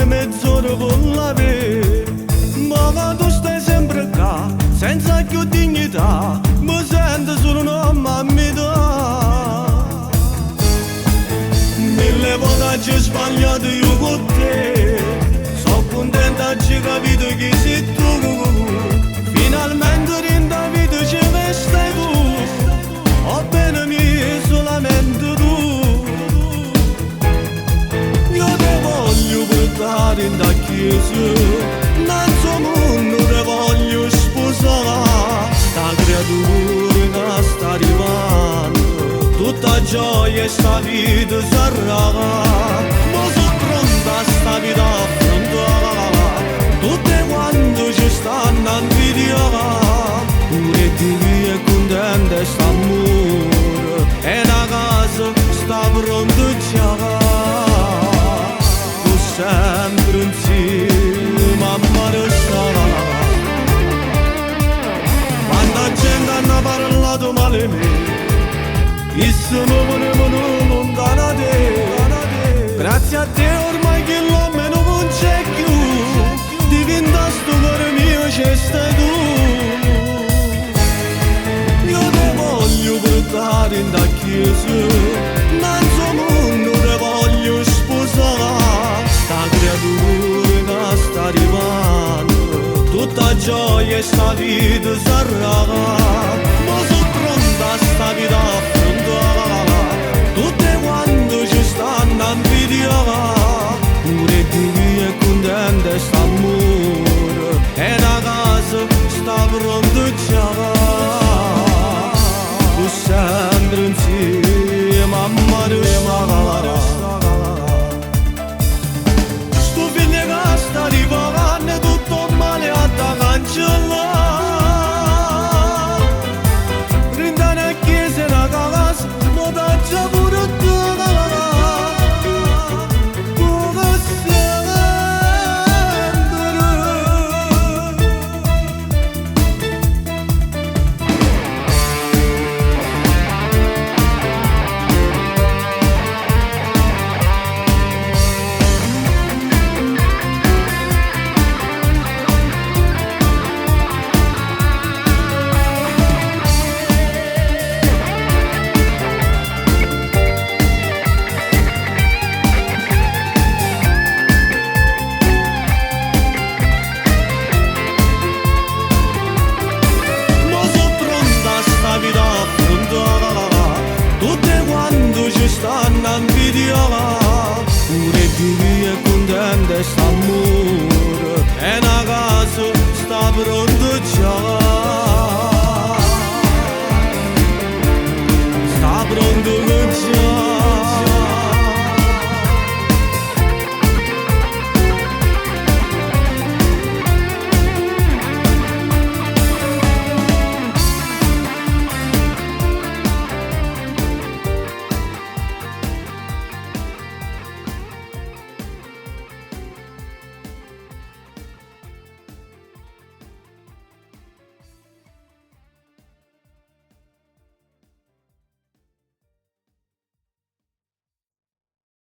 mezz'ora con la me. Ma tu stai sempre qua, senza più dignità, mi sento solo una mammita. Mille volte ci ho sbagliato io con te, sono contenta di aver capito chi sei tu. Finalmente in da vita ci stai tu, ho bene mio solamente tu. Io te voglio portare in da chiesa, nel suo mondo te voglio sposare. Sta creatura che sta arrivando, tutta gioia e sta vita sarà. Ma sono pronta a sta vita a affrontare tutte quante ci stanno a invidiare. Pure Dio è contento e sta amore, e la casa sta pronta già. Tu sempre insieme a mare sarà. Quanta gente hanno parlato male di me, chi sono volevano lontana da te. Grazie a te ormai che l'uomo non c'è più, diventa sto cuore mio c'è stai tu. Io te voglio portare in da chiesa, nel suo mondo te voglio sposare. Sta creatura che sta arrivando, tutta gioia e sta vita sarà. Ma sono pronta a sta vita a affrontare tutte quante ci stanno a invidiare. Pure Dio è contento e sta amore, e la casa sta pronta già. Tu sempre insieme a mare